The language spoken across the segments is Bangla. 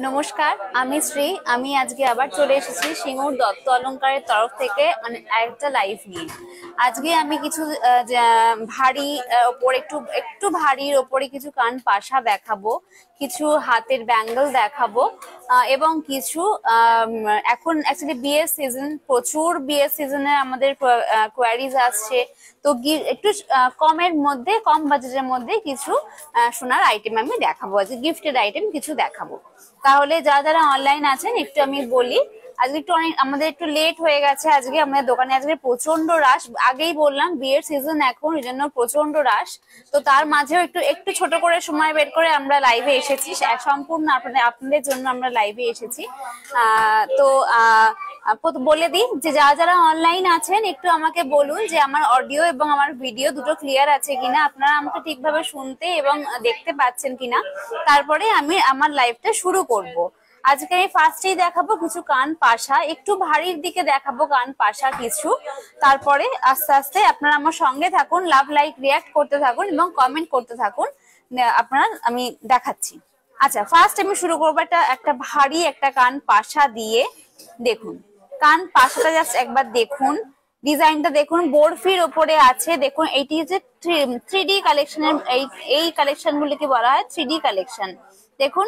নমস্কার, আমি শ্রী। আমি আজকে আবার চলে এসেছি সিঙ্গুর দত্ত অলংকারের তরফ থেকে একটা লাইভ নিয়ে। আজকে আমি কিছু ভারী ওপরে একটু ভারীর ওপরে কিছু কান পাশা দেখাবো, কিছু হাতের ব্যাঙ্গেল দেখাবো এবং কিছু এখন অ্যাকচুয়ালি বিয়ের সিজন, প্রচুর বিয়ের সিজনে আমাদের কোয়ারিজ আসছে, তো একটু কমের মধ্যে, কম বাজেটের মধ্যে কিছু সোনার আইটেম আমি দেখাবো, আজকে গিফটেড আইটেম কিছু দেখাবো। তাহলে যারা অনলাইন আছেন একটু আমি বলি, আজকে একটু আমাদের একটু লেট হয়ে গেছে। আজকে আমাদের দোকানে আজকে প্রচন্ড রাশ, আগেই বললাম বিয়ের সিজন এখন, এই জন্য প্রচন্ড রাশ। তো তার মাঝেও একটু ছোট করে সময় বের করে আমরা লাইভে এসেছি, সম্পূর্ণ আপনাদের জন্য আমরা লাইভে এসেছি। তো বলে দিই যে যারা অনলাইন আছেন একটু আমাকে বলুন যে আমার অডিও এবং আমার ভিডিও দুটো ক্লিয়ার আছে কিনা, আপনারা আমাকে ঠিকভাবে শুনতে এবং দেখতে পাচ্ছেন কিনা, তারপরে আমি আমার লাইভটা শুরু করব। আজকে আমি ফার্স্টেই দেখাবো কিছু কান পাশা, একটু ভারীর দিকে দেখাবো কান পাশা কিছু, তারপরে আস্তে আস্তে আপনারা আমার সঙ্গে থাকুন, লাভ লাইক রিয়াক্ট করতে থাকুন এবং কমেন্ট করতে থাকুন, আপনারা আমি দেখাচ্ছি। আচ্ছা, ফার্স্ট আমি শুরু করবো একটা ভারী একটা কান পাশা দিয়ে। দেখুন কান পাশাটা জাস্ট একবার দেখুন, ডিজাইনটা দেখুন, বরফির ওপরে আছে। দেখুন এইটি হচ্ছে 3D কালেকশনের, এই কালেকশন গুলিকে বলা হয় 3D কালেকশন। দেখুন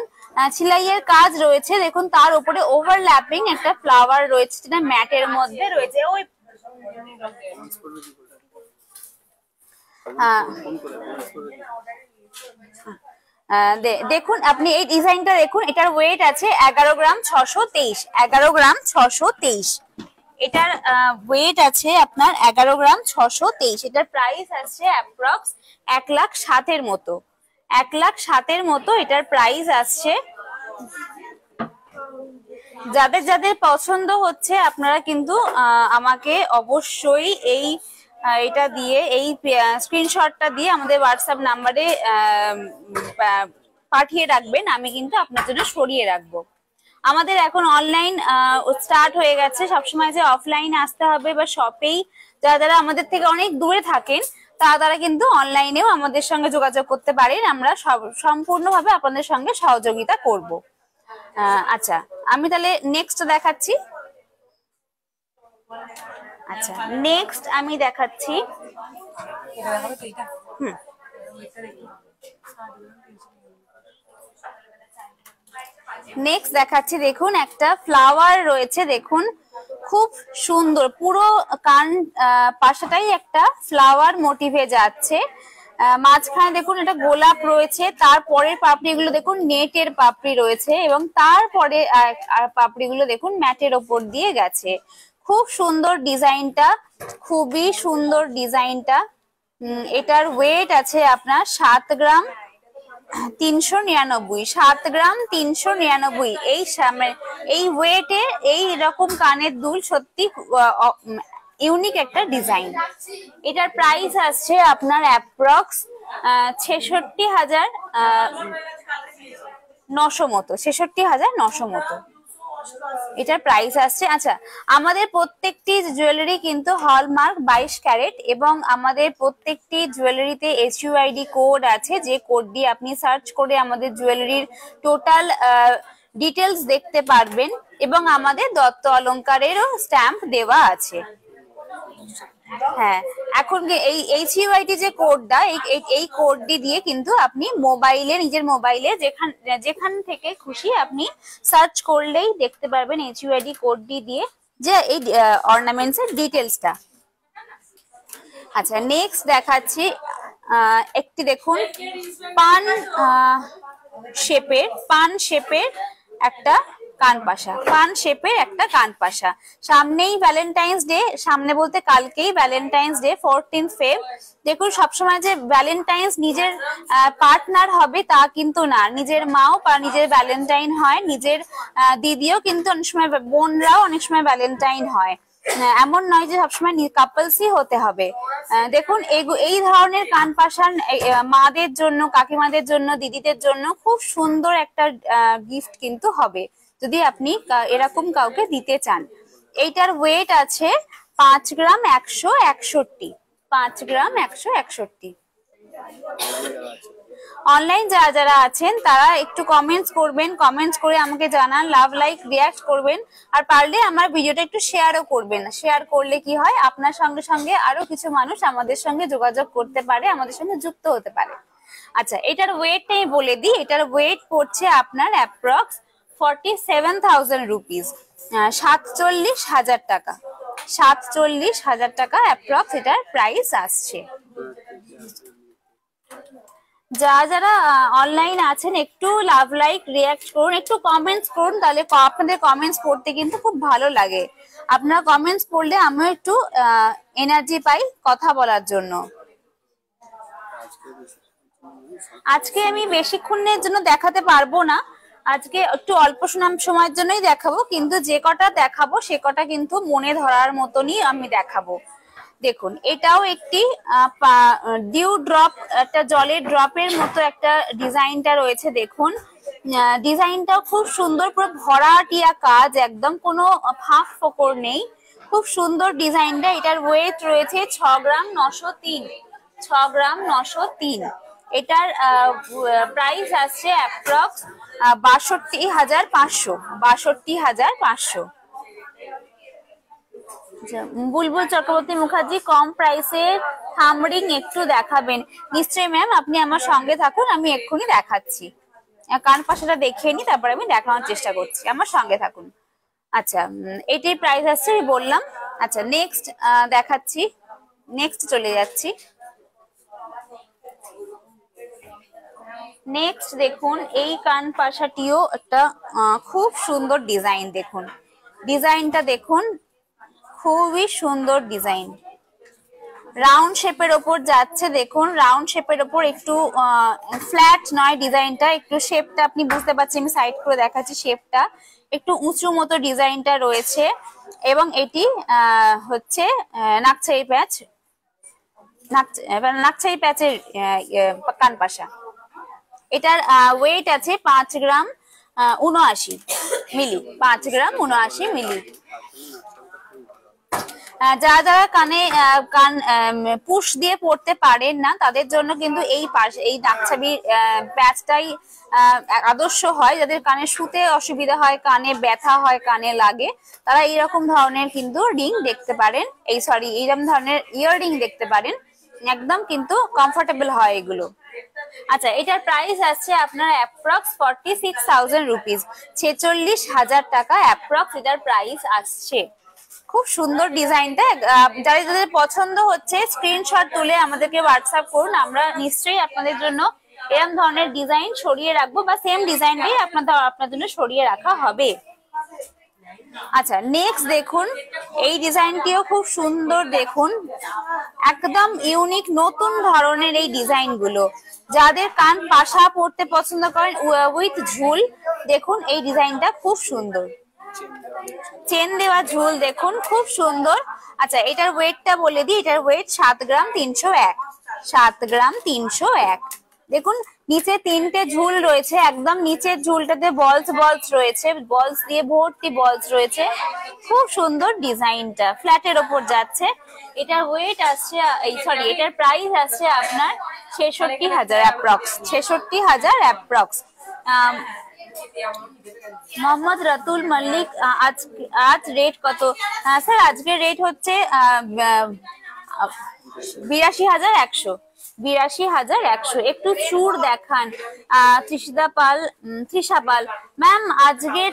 সেলাইয়ের কাজ রয়েছে, দেখুন তার উপরে ওভারল্যাপিং একটা ফ্লাওয়ার রয়েছে যেটা ম্যাটের মধ্যে রয়েছে। ওই দেখুন আপনি এই ডিজাইনটা দেখুন, এটার ওয়েট আছে 11 গ্রাম 623, 11 গ্রাম 623। এটার ওয়েট আছে আপনার 11 গ্রাম 623। এটার প্রাইস আছে অ্যাপ্রক্স 1,07,000 মতো, 1,07,000 মতো এটার প্রাইস আসছে। যাদের পছন্দ হচ্ছে আপনারা কিন্তু আমাকে অবশ্যই এটা দিয়ে, এই স্ক্রিনশটটা দিয়ে আমাদের হোয়াটসঅ্যাপ নাম্বারে পাঠিয়ে রাখবেন, আমি কিন্তু আপনার জন্য সরিয়ে রাখবো। আমাদের এখন অনলাইন স্টার্ট হয়ে গেছে, সবসময় যে অফলাইন আসতে হবে বা শপেই, যারা আমাদের থেকে অনেক দূরে থাকেন তারা কিন্তু অনলাইনেও আমাদের সঙ্গে যোগাযোগ করতে পারেন, আমরা সম্পূর্ণভাবে আপনাদের সঙ্গে সহযোগিতা করব। আচ্ছা, আমি তাহলে নেক্সট দেখাচ্ছি। আচ্ছা, নেক্সট আমি দেখাচ্ছি। নেক্সট দেখাচ্ছি, দেখুন একটা ফ্লাওয়ার রয়েছে, দেখুন খুব সুন্দর, পুরো কান পাশাটাই একটা ফ্লাওয়ার মোটিভে যাচ্ছে। মাঝখানে দেখুন এটা গোলাপ রয়েছে, তারপরের পাপড়িগুলো দেখুন নেটের পাপড়ি রয়েছে এবং তারপরে পাপড়িগুলো দেখুন ম্যাটের ওপর দিয়ে গেছে। খুব সুন্দর ডিজাইনটা, খুবই সুন্দর ডিজাইনটা। এটার ওয়েট আছে আপনার 7 গ্রাম 399, 7 গ্রাম 399। এই ওয়েটে এই রকম কানের দুল সত্যি ইউনিক একটা ডিজাইন। এটার প্রাইস আসছে আপনার অ্যাপ্রক্স 66,900 মতো, 66,900 মতো এটার প্রাইস আসছে। আচ্ছা, আমাদের প্রত্যেকটি জুয়েলারি কিন্তু হলমার্ক 22 ক্যারেট এবং আমাদের প্রত্যেকটি জুয়েলারিতে HUID কোড আছে, যে কোড দিয়ে আপনি সার্চ করে আমাদের জুয়েলারির টোটাল ডিটেলস দেখতে পারবেন এবং আমাদের দত্ত অলংকারেরও স্ট্যাম্প দেওয়া আছে। হ্যাঁ, এখন এই HUID যে কোডটা, এই কোডটি দিয়ে কিন্তু আপনি মোবাইলে, নিজের মোবাইলে যেখান থেকে খুশি আপনি সার্চ করলেই দেখতে পারবেন HUID কোডটি দিয়ে যে এই অর্নামেন্টস এর ডিটেলসটা। আচ্ছা, নেক্সট দেখাচ্ছি একটি, দেখুন পান শেপের একটা কান পাশা, পান শেপের একটা কান পাশা। সামনেই ভ্যালেন্টাইন্স ডে, সামনে বলতে কালকেই ভ্যালেন্টাইন্স ডে 14 ফেব। দেখুন সবসময় যে ভ্যালেন্টাইন্স নিজের পার্টনার হবে তা কিন্তু না, নিজের মাও বা নিজের ভ্যালেন্টাইন হয়, নিজের দিদিও কিন্তু অনেক সময়, বোনরাও অনেক সময় ভ্যালেন্টাইন হয়। এমন নয় যে সবসময় কাপলসই হতে হবে। দেখুন এই ধরনের কান পাশান মাদের জন্য, কাকিমাদের জন্য, দিদিদের জন্য খুব সুন্দর একটা গিফট কিন্তু হবে যদি আপনি এরকম কাউকে দিতে চান। এইটার ওয়েট আছে 5 গ্রাম 161, 5 গ্রাম 161। অনলাইন যারা যারা আছেন তারা একটু কমেন্টস করবেন, কমেন্টস করে আমাকে জানান, লাভ লাইক রিয়াক্ট করবেন, আর পারলে আমার ভিডিওটা একটু শেয়ারও করবেন। শেয়ার করলে কি হয়, আপনার সঙ্গে সঙ্গে আরো কিছু মানুষ আমাদের সঙ্গে যোগাযোগ করতে পারে, আমাদের সঙ্গে যুক্ত হতে পারে। আচ্ছা, এটার ওয়েটটাই বলে দিই। এটার ওয়েট পড়ছে আপনার অ্যাপ্রক্স 47,000 রুপিস, 47,000 টাকা। 47,000 টাকা অ্যাপ্রক্স এটার প্রাইস আসছে। যারা অনলাইন আছেন একটু লাভ লাইক রিয়াক্ট করুন, একটু কমেন্টস করুন, তাহলে আপনাদের কমেন্টস পড়তে কিন্তু খুব ভালো লাগে। আপনারা কমেন্টস পড়লে আমিও একটু এনার্জি পাই কথা বলার জন্য। আজকে আমি বেশিক্ষণের জন্য দেখাতে পারবো না, আজকে একটু অল্প সময়ের জন্যই দেখাবো, কিন্তু যে কটা দেখাবো সে কটা কিন্তু মনে ধরার মতনই আমি দেখাবো। দেখুন, এটাও একটি ডিউ ড্রপ, একটা জলের ড্রপের মতো একটা ডিজাইনটা রয়েছে। দেখুন ডিজাইনটাও খুব সুন্দর, পুরো ভরাটিয়া কাজ, একদম কোনো ফাঁক ফোকর নেই, খুব সুন্দর ডিজাইনটা। এটার ওয়েট রয়েছে 6 গ্রাম 903, 6 গ্রাম 903। এটার প্রাইস আসছে অ্যাপ্রক্স 62,500, 62,500। বুলবুল চক্রবর্তী মুখার্জি, কম প্রাইসে থামরিং একটু দেখাবেন। নিশ্চয়ই ম্যাম, আপনি আমার সঙ্গে থাকুন, আমি এক্ষুনি দেখাচ্ছি। কান পাশাটা দেখিয়ে নি, তারপর আমি দেখানোর চেষ্টা করছি, আমার সঙ্গে থাকুন। আচ্ছা, এটাই প্রাইস আসছে বললাম। আচ্ছা, নেক্সট দেখাচ্ছি, নেক্সট চলে যাচ্ছি। নেক্সট দেখুন, এই কান পাশাটিও একটা খুব সুন্দর ডিজাইন। দেখুন ডিজাইনটা দেখুন, খুবই সুন্দর ডিজাইন, রাউন্ড শেপের ওপর যাচ্ছে। দেখুন রাউন্ড শেপের ওপর, একটু ফ্ল্যাট নয় ডিজাইনটা, একটু শেপটা আপনি বুঝতে পারছেন, আমি সাইড করে দেখাচ্ছি, শেপটা একটু উঁচু মতো ডিজাইনটা রয়েছে। এবং এটি হচ্ছে নাকছাই প্যাচ, নাকছাই প্যাচের কান পাশা। এটার ওয়েট আছে 5 গ্রাম 79 মিলি, 5 গ্রাম 79 মিলি। যারা যারা কানে কান পুশ দিয়ে পড়তে পারেন না, তাদের জন্য কিন্তু এই নাকছাবির প্যাচটাই আদর্শ হয়। যাদের কানে শুতে অসুবিধা হয়, কানে ব্যথা হয়, কানে লাগে, তারা এইরকম ধরনের কিন্তু রিং দেখতে পারেন, এইরকম ধরনের ইয়াররিং দেখতে পারেন, একদম কিন্তু কমফোর্টেবল হয় এগুলো। আচ্ছা, এটার প্রাইস আসছে আপনার অ্যাপ্রক্স 46,000 রুপিস, 46,000 টাকা অ্যাপ্রক্স এটার প্রাইস আসছে। খুব সুন্দর ডিজাইনটা, যাদের পছন্দ হচ্ছে স্ক্রিনশট তুলে আমাদেরকে হোয়াটসঅ্যাপ করুন, আমরা নিশ্চয়ই আপনাদের জন্য এরকম ধরনের ডিজাইন সরিয়ে রাখবো, বা সেম ডিজাইনটাই আপনার জন্য সরিয়ে রাখা হবে। আচ্ছা, নেক্সট দেখুন, এই ডিজাইনটিও খুব সুন্দর। দেখুন একদম ইউনিক, নতুন ধরনের এই ডিজাইন গুলো। যাদের কান পাশা পড়তে পছন্দ করেন উইথ ঝুল, দেখুন এই ডিজাইনটা খুব সুন্দর, চেন দেওয়া ঝুল, দেখুন খুব সুন্দর। আচ্ছা, এটার ওয়েটটা বলে দিই, এটার ওয়েট 7 গ্রাম 301, 7 গ্রাম 301। দেখুন নিচে 3টে ঝুল রয়েছে, একদম নিচের ঝুলটাতে বলস রয়েছে, বলস দিয়ে ভর্তি বলস রয়েছে, খুব সুন্দর ডিজাইনটা, ফ্ল্যাটের ওপর যাচ্ছে। এটার ওয়েট আসছে, এটার প্রাইস আসছে আপনার 66,000 অ্যাপ্রক্স, 66,000 অ্যাপ্রক্স। মোহাম্মদ রাতুল মল্লিক, আজ রেট কত? স্যার আজকের রেট হচ্ছে 82,100, 82,100। একটু চুর দেখান। তৃষা পাল, ম্যাম আজকে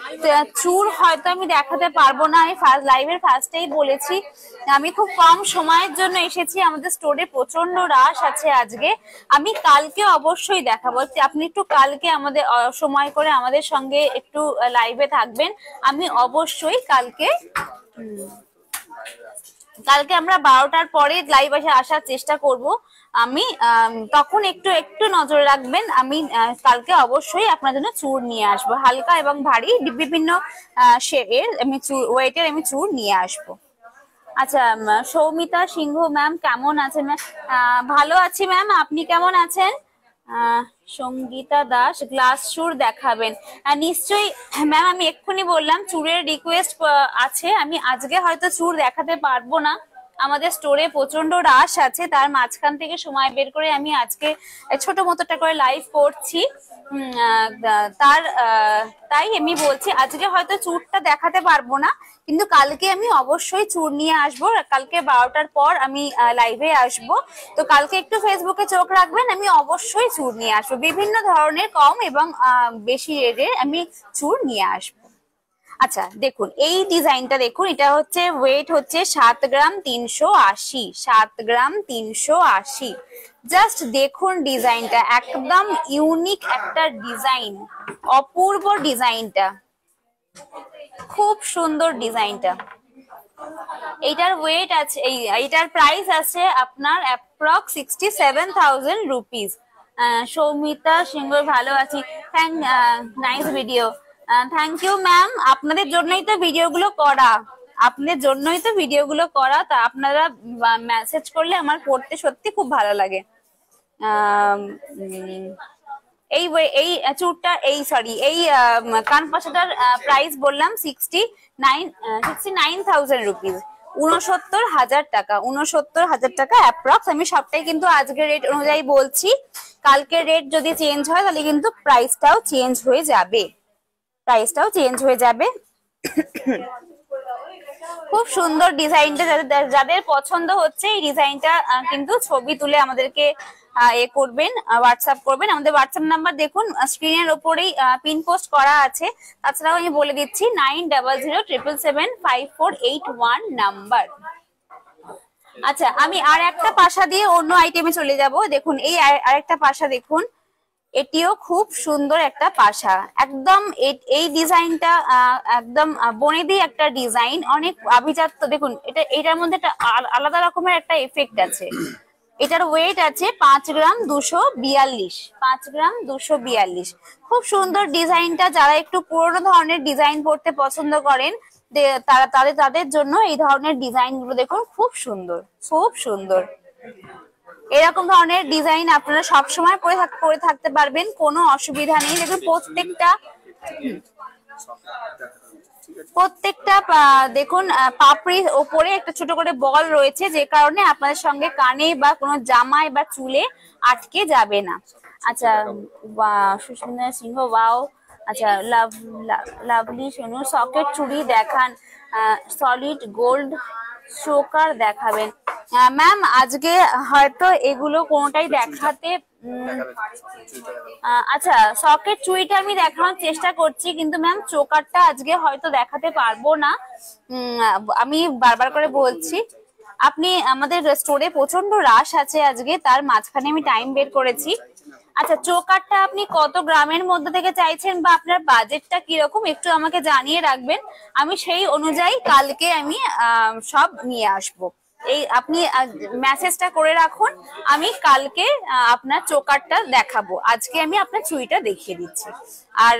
চুর হয়তো আমি দেখাতে পারবো না, আমি লাইভের ফার্স্টেই বলেছি আমি খুব কম সময়ের জন্য এসেছি, আমাদের স্টোরে প্রচন্ড রাশ আছে আজকে, আমি কালকে অবশ্যই দেখাবো। আপনি একটু কালকে আমাদের সময় করে আমাদের সঙ্গে একটু লাইভে থাকবেন, আমি অবশ্যই কালকে আমরা 12টার পরে লাইভে আসার চেষ্টা করব। আমি তখন একটু নজর রাখবেন, আমি কালকে অবশ্যই আপনার জন্য চুর নিয়ে আসবো, হালকা এবং ভারী বিভিন্ন শেডের ওয়েটের আমি চুর নিয়ে আসবো। আচ্ছা, সৌমিতা সিংহ ম্যাম কেমন আছেন? ম্যাম ভালো আছি ম্যাম, আপনি কেমন আছেন? সঙ্গীতা দাস, গ্লাস চুর দেখাবেন? নিশ্চয়ই ম্যাম, আমি এক্ষুনি বললাম চুরের রিকোয়েস্ট আছে, আমি আজকে হয়তো চুর দেখাতে পারবো না, আমাদের স্টোরে প্রচন্ড রাশ আছে, তার মাঝখান থেকে সময় বের করে আমি আজকে ছোট মতোটা করে লাইভ করছি। তাই আমি বলছি আজকে হয়তো চুরটা দেখাতে পারবো না, কিন্তু কালকে আমি অবশ্যই চুর নিয়ে আসবো। কালকে 12টার পর আমি লাইভে আসবো, তো কালকে একটু ফেসবুকে চোখ রাখবেন, আমি অবশ্যই চুর নিয়ে আসবো। বিভিন্ন ধরনের কম এবং বেশি রেটে আমি চুর নিয়ে আসবো। আচ্ছা দেখুন এই ডিজাইনটা দেখুন, এটা হচ্ছে ওয়েট হচ্ছে 7 গ্রাম 380, 7 গ্রাম 380। জাস্ট দেখুন ডিজাইনটা, একদম ইউনিক একটা ডিজাইন, অপূর্ব ডিজাইনটা, খুব সুন্দর ডিজাইনটা। এইটার ওয়েট আছে, এইটার প্রাইস আছে আপনার অ্যাপ্রক্স 67,000 রুপিস। সৌমিতা সিংহ ভালো আছি, nice video, thank you ma'am. আপনাদের জন্যই তো ভিডিওগুলো করা, আপনাদের জন্যই তো ভিডিওগুলো করা, তা আপনারা মেসেজ করলে আমার পড়তে সত্যি খুব ভালো লাগে। এই চুরটা এই কান পাশাটার প্রাইস বললাম 69,000 রুপিস, 69,000 টাকা, 69,000 টাকা অ্যাপ্রক্স। আমি সবটাই কিন্তু আজকের রেট অনুযায়ী বলছি, কালকের রেট যদি চেঞ্জ হয় তাহলে কিন্তু প্রাইসটাও চেঞ্জ হয়ে যাবে। খুব সুন্দর ডিজাইনটা, যাদের পছন্দ হচ্ছে এই ডিজাইনটা কিন্তু ছবি তুলে আমাদেরকে করবেন, হোয়াটসঅ্যাপ করবেন। আমাদের হোয়াটসঅ্যাপ নাম্বার দেখুন স্ক্রিনের ওপরেই পিন পোস্ট করা আছে। তাছাড়াও আমি বলে দিচ্ছি 9007775481 নাম্বার। আচ্ছা আমি আর একটা পাশা দিয়ে অন্য আইটেমে চলে যাব। দেখুন এই আরেকটা পাশা দেখুন, এটিও খুব সুন্দর একটা পাশা, একদম এই ডিজাইনটা একদম বনেদি একটা ডিজাইন, অনেক আভিজাত্য। দেখুন এটার মধ্যে একটা আলাদা রকমের একটা এফেক্ট আছে। এটার ওয়েট আছে 5 গ্রাম 242, 5 গ্রাম 242। খুব সুন্দর ডিজাইনটা, যারা একটু পুরোনো ধরনের ডিজাইন পড়তে পছন্দ করেন তাদের জন্য এই ধরনের ডিজাইন গুলো দেখুন, খুব সুন্দর, খুব সুন্দর। এরকম ধরনের ডিজাইন আপনারা সবসময় পরে থাকতে পারবেন, কোনো অসুবিধা নেই। দেখুন প্রত্যেকটা দেখুন পাপড়ির ওপরে একটা ছোট করে বল রয়েছে, যে কারণে আপনাদের সঙ্গে কানে বা কোনো জামায় বা চুলে আটকে যাবে না। আচ্ছা সুস্মিতা সিংহ ওয়াও, আচ্ছা লাভলি সোনু, সকেট চুড়ি দেখান, সলিড গোল্ড চোকার দেখাবেন। ম্যাম আজকে হয়তো এগুলো কোনোটাই দেখাতে, আচ্ছা সকেট চুড়িটা আমি দেখানোর চেষ্টা করছি, কিন্তু ম্যাম চোকারটা আজকে হয়তো দেখাতে পারবো না। আমি বারবার করে বলছি, আপনি আমাদের স্টোরে প্রচন্ড রাশ আছে আজকে, তার মাঝখানে আমি টাইম বের করেছি। আচ্ছা চোকারটা আপনি কত গ্রামের মধ্যে থেকে চাইছেন বা আপনার বাজেটটা কিরকম একটু আমাকে জানিয়ে রাখবেন, আমি সেই অনুযায়ী কালকে আমি সব নিয়ে আসবো। এই আপনি মেসেজটা করে রাখুন, আমি কালকে আপনার চোকারটা দেখাবো, আজকে আমি আপনার চুড়িটা দেখিয়ে দিচ্ছি। আর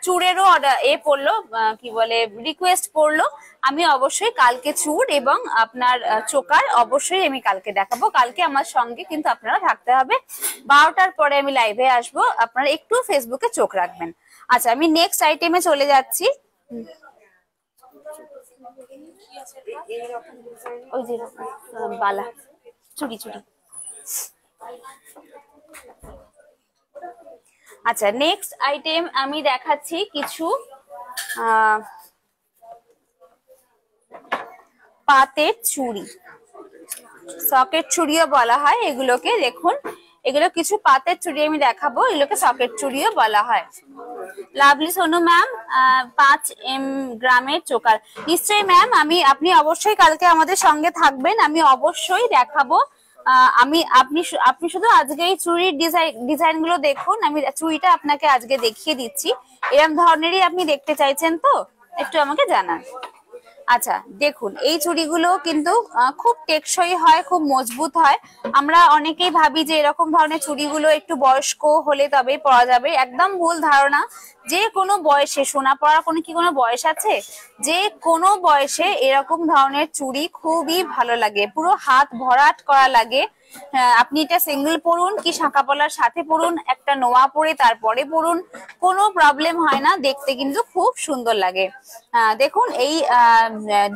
চুড়েরও পড়লো, কি বলে রিকোয়েস্ট পড়লো, আমি অবশ্যই কালকে চুড় এবং আপনার চোকার অবশ্যই আমি কালকে দেখাবো। কালকে আমার সঙ্গে কিন্তু আপনারা থাকতে হবে, 12টার পরে আমি লাইভে আসবো, আপনারা একটু ফেসবুকে চোখ রাখবেন। আচ্ছা আমি নেক্সট আইটেমে চলে যাচ্ছি। ওই যে বালা চুড়ি। আচ্ছা নেক্সট আইটেম আমি দেখাচ্ছি কিছু পাতের চুড়ি, সকেট চুড়িও বলা হয় এগুলোকে। দেখুন এগুলো কিছু পাতের চুড়ি আমি দেখাবো, এগুলোকে সকেট চুড়িও বলা হয়। লাভলি সোনু ম্যাম 5 গ্রামের চোকার, নিশ্চয়ই ম্যাম। আপনি অবশ্যই কালকে আমাদের সঙ্গে থাকবেন, আমি অবশ্যই দেখাবো। আপনি শুধু আজকে এই চুড়ির ডিজাইন গুলো দেখুন, আমি চুড়িটা আপনাকে আজকে দেখিয়ে দিচ্ছি। এরকম ধরনেরই আপনি দেখতে চাইছেন তো, একটু আমাকে জানান। আচ্ছা দেখুন এই চুড়িগুলো কিন্তু খুব টেকসই হয়, খুব মজবুত হয়। আমরা অনেকেই ভাবি যে এরকম ধরনের চুড়িগুলো একটু বয়স্ক হলে তবেই পরা যাবে, একদম ভুল ধারণা। যে কোনো বয়সে, সোনা পরার কোনো বয়স আছে? যে কোনো বয়সে এরকম ধরনের চুড়ি খুবই ভালো লাগে, পুরো হাত ভরাট করা লাগে। আপনি এটা সিঙ্গেল পরুন কি শাঁখা পলার সাথে পরুন, একটা নোয়া পরে তারপরে পরুন, কোনো প্রবলেম হয় না, দেখতে কিন্তু খুব সুন্দর লাগে। দেখুন এই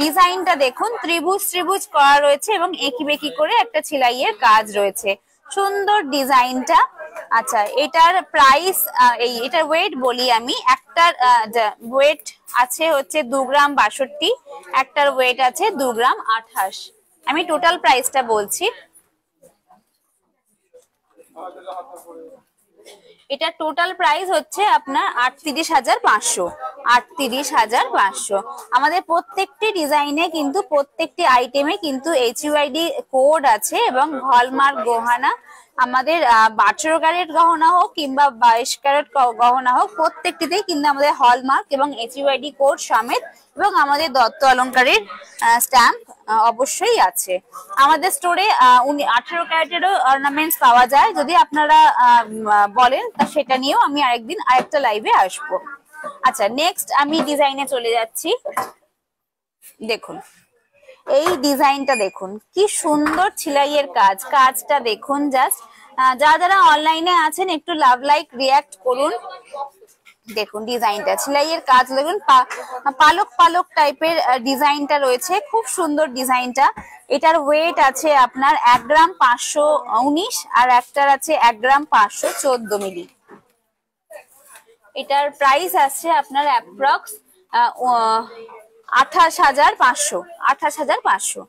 ডিজাইনটা দেখুন, ত্রিভুজ ত্রিভুজ করা রয়েছে এবং এঁকি বেঁকি করে একটা সেলাইয়ের কাজ রয়েছে, সুন্দর ডিজাইনটা। আচ্ছা, এটার প্রাইস, এটার ওয়েট বলি আমি। একটার ওয়েট আছে হচ্ছে 2 গ্রাম 62, একটার ওয়েট আছে 2 গ্রাম 28। আমি টোটাল প্রাইসটা বলছি। এটা টোটাল প্রাইস হচ্ছে আপনার 38,500। 38,500। আমাদের প্রত্যেকটি ডিজাইনে কিন্তু প্রত্যেকটি আইটেমে কিন্তু HUID কোড আছে এবং হলমার্ক গহনা, আমাদের 18 ক্যারেট গহনা হোক কিংবা 22 ক্যারেট গহনা হোক, প্রত্যেকটিতেই কিন্তু আমাদের হলমার্ক এবং HUID কোড সমেত এবং আমাদের দত্ত অলংকারের স্ট্যাম্প অবশ্যই আছে। আমাদের স্টোরে 18 ক্যারেটেরও অর্নামেন্টস পাওয়া যায়, যদি আপনারা বলেন তা সেটা নিয়েও আমি আরেকদিন আরেকটা লাইভে আসবো। আচ্ছা, নেক্সট আমি ডিজাইনে চলে যাচ্ছি। দেখুন এই ডিজাইনটা দেখুন, কি সুন্দর সেলাইয়ের কাজ, কাজটা দেখুন জাস্ট। যারা অনলাইনে আছেন একটু লাভ লাইক রিয়াক্ট করুন। দেখুন ডিজাইনটা, সেলাইয়ের কাজ দেখুন, পালক পালক টাইপের ডিজাইনটা রয়েছে, খুব সুন্দর ডিজাইনটা। এটার ওয়েট আছে আপনার 1 গ্রাম 519 আর একটার আছে 1 গ্রাম 514 মিলি। এটার প্রাইস আছে আপনার অ্যাপ্রক্স 28,500। 28,500।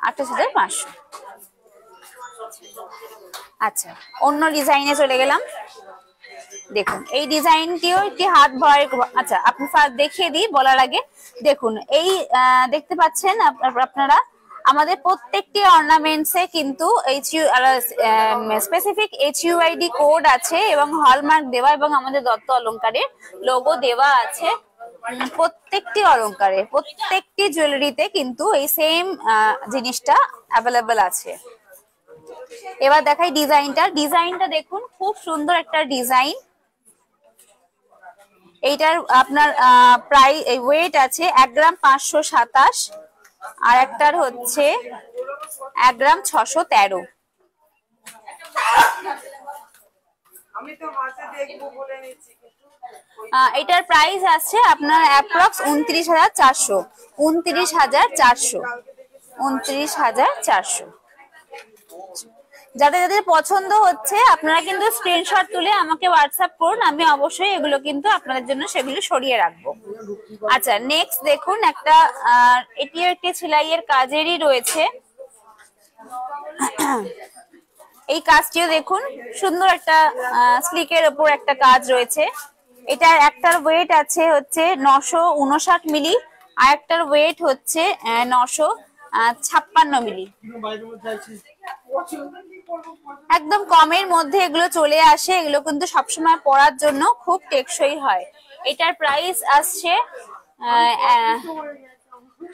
28,500। আচ্ছা, অন্য ডিজাইনে চলে গেলাম। দেখুন এই ডিজাইনটিও একটি হাত ভরের। আচ্ছা, আপনি ফার্স্ট দেখিয়ে দিই বলার আগে। দেখুন এই দেখতে পাচ্ছেন আপনারা, আমাদের প্রত্যেকটি অর্নামেন্টসে কিন্তু স্পেসিফিক HUID কোড আছে এবং হলমার্ক দেওয়া এবং আমাদের দত্ত অলংকারের লোগো দেওয়া আছে। প্রত্যেকটি অলংকারে, প্রত্যেকটি জুয়েলারিতে কিন্তু এই সেম জিনিসটা অ্যাভেলেবেল আছে। এবার দেখাই ডিজাইনটা। ডিজাইনটা দেখুন, খুব সুন্দর একটা ডিজাইন। এইটার আপনার প্রাইস ওয়েট আছে 1 গ্রাম 527 আর একটার হচ্ছে 1 গ্রাম 613। এটার প্রাইস আছে আপনার অ্যাপ্রক্স 29,400। 29,400। 29,400। যাদের যাদের পছন্দ হচ্ছে আপনারা কিন্তু স্ক্রিনশট তুলে আমাকে হোয়াটসঅ্যাপ করুন, আমি অবশ্যই এগুলো কিন্তু আপনাদের জন্য সেগুলো সরিয়ে রাখবো। আচ্ছা, নেক্সট দেখুন একটা, এটিও একটি সেলাইয়ের কাজেরই রয়েছে। এই কাজটিও দেখুন, সুন্দর একটা স্লিকের ওপর একটা কাজ রয়েছে। এটার একটার ওয়েট আছে হচ্ছে 959 মিলি আর একটার ওয়েট হচ্ছে 956 মিলি। একদম কমের মধ্যে এগুলো চলে আসে, এগুলো কিন্তু সবসময় পরার জন্য খুব টেকসই হয়। এটার প্রাইস আসছে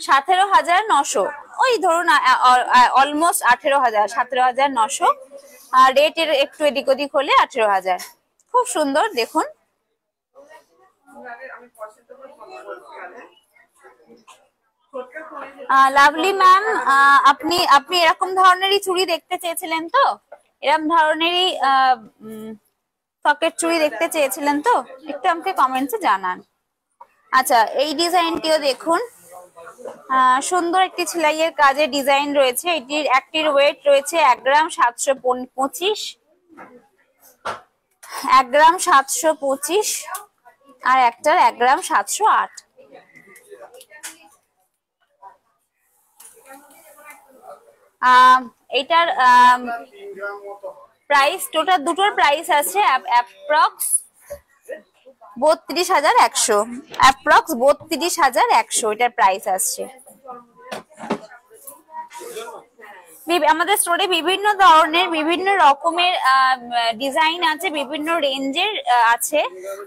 17,900, ওই ধরুন অলমোস্ট 18,000, 17,900। রেটের একটু এদিক ওদিক হলে 18,000। খুব সুন্দর দেখুন। লাভলি ম্যাম, আপনি এরকম ধরনেরই চুড়ি দেখতে চেয়েছিলেন তো? এরকম ধরনেরই সকেট চুড়ি দেখতে চেয়েছিলেন তো? একটু আমাকে কমেন্টসে জানান। আচ্ছা, এই ডিজাইনটিও দেখুন, সুন্দর একটি সেলাইয়ের কাজের ডিজাইন রয়েছে। এটির একটির ওয়েট রয়েছে 1 গ্রাম 725। 1 গ্রাম 725 আর একটার 1 গ্রাম 708। এটার প্রাইস, টোটাল দুটোর প্রাইস আছে অ্যাপ্রক্স 32,100। অ্যাপ্রক্স 32,100 এটার প্রাইস আসছে। আমাদের স্টোরে বিভিন্ন ধরনের বিভিন্ন রকমের ডিজাইন আছে, বিভিন্ন রেঞ্জের আছে।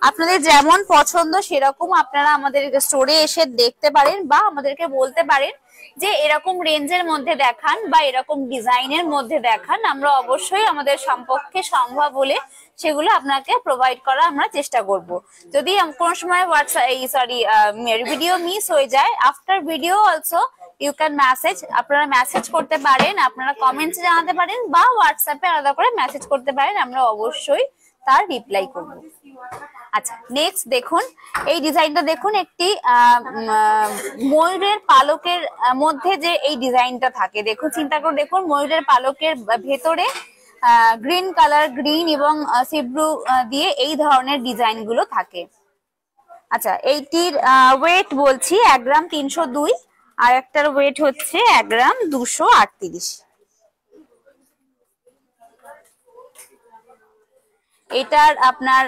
আপনাদের যেমন পছন্দ সেরকম আপনারা আমাদের স্টোরে এসে দেখতে পারেন বা আমাদেরকে বলতে পারেন যে এরকম রেঞ্জের মধ্যে দেখান বা এরকম ডিজাইনের মধ্যে দেখান। আমরা অবশ্যই আমাদের সম্পর্কে সম্ভব হলে সেগুলো আপনাকে প্রোভাইড করা আমরা চেষ্টা করব। যদি কোনো সময় ভিডিও মিস হয়ে যায়, after video also you can message, আপনারা মেসেজ করতে পারেন, আপনারা কমেন্টস জানাতে পারেন বা হোয়াটসঅ্যাপে আলাদা করে মেসেজ করতে পারেন, আমরা অবশ্যই তার রিপ্লাই করব। আচ্ছা, নেক্সট দেখুন এই ডিজাইনটা দেখুন, একটি ময়ূরের পালকের মধ্যে যে এই ডিজাইনটা থাকে, দেখুন চিন্তা করে দেখুন, ময়ূরের পালকের ভেতরে গ্রিন কালার, গ্রিন এবং সিব্রু দিয়ে এই ধরনের ডিজাইন গুলো থাকে। আচ্ছা, এইটির ওয়েট বলছি 1 গ্রাম 302, আর একটার ওয়েট হচ্ছে 1 গ্রাম 238। এটার আপনার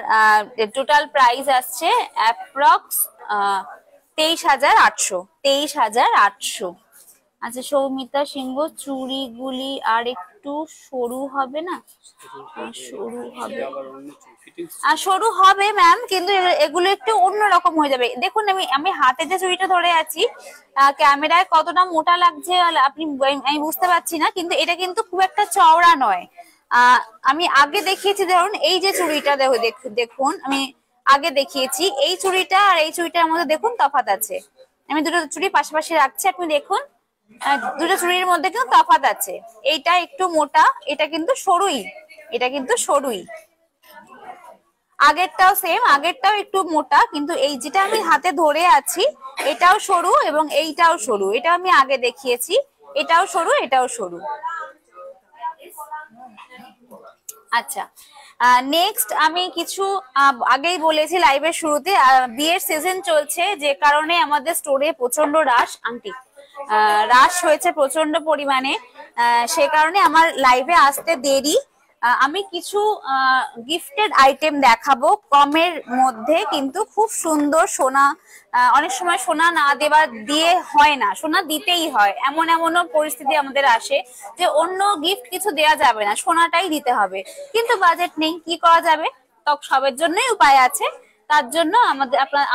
টোটাল প্রাইস আসছে অ্যাপ্রক্স 23,800। 23,800। আচ্ছা, সৌমিতা সিংহ, চুড়িগুলি আর একটু সরু হবে না? সরু হবে, সরু হবে ম্যাম, কিন্তু এগুলো একটু অন্যরকম হয়ে যাবে। দেখুন আমি হাতে যে চুড়িটা ধরে আছি, ক্যামেরায় কতটা মোটা লাগছে আমি বুঝতে পারছি না, কিন্তু এটা কিন্তু খুব একটা চওড়া নয়। আমি আগে দেখিয়েছি, ধরুন এই যে চুড়িটা দেখুন, আমি আগে দেখিয়েছি এই চুড়িটা আর এই চুড়িটার মধ্যে দেখুন তফাৎ আছে। আমি দুটো চুড়ি পাশাপাশি রাখছি, আপনি দেখুন দুটো চুড়ির মধ্যে কিন্তু তফাৎ আছে। এইটা একটু মোটা, এটা কিন্তু সরুই, এটা কিন্তু সরুই। আগেরটাও সেম, আগেরটাও একটু মোটা, কিন্তু এই যেটা আমি হাতে ধরে আছি এটাও সরু এবং এইটাও সরু। এটা আমি আগে দেখিয়েছি, এটাও সরু, এটাও সরু। আচ্ছা, নেক্সট আমি কিছু আগেই বলেছি লাইভের শুরুতে, বিয়ের সিজন চলছে, যে কারণে আমাদের স্টোরে প্রচন্ড রাশ হয়েছে প্রচন্ড পরিমাণে, সে কারণে আমার লাইভে আসতে দেরি। আমি কিছু গিফটেড আইটেম দেখাবো কমের মধ্যে, কিন্তু খুব সুন্দর সোনা। অনেক সময় সোনা না দিয়ে হয় না, সোনা দিতেই হয়, এমনও পরিস্থিতি আমাদের আসে যে অন্য গিফট কিছু দেয়া যাবে না, সোনাটাই দিতে হবে, কিন্তু বাজেট নেই, কি করা যাবে? তখন সবের জন্যই উপায় আছে, তার জন্য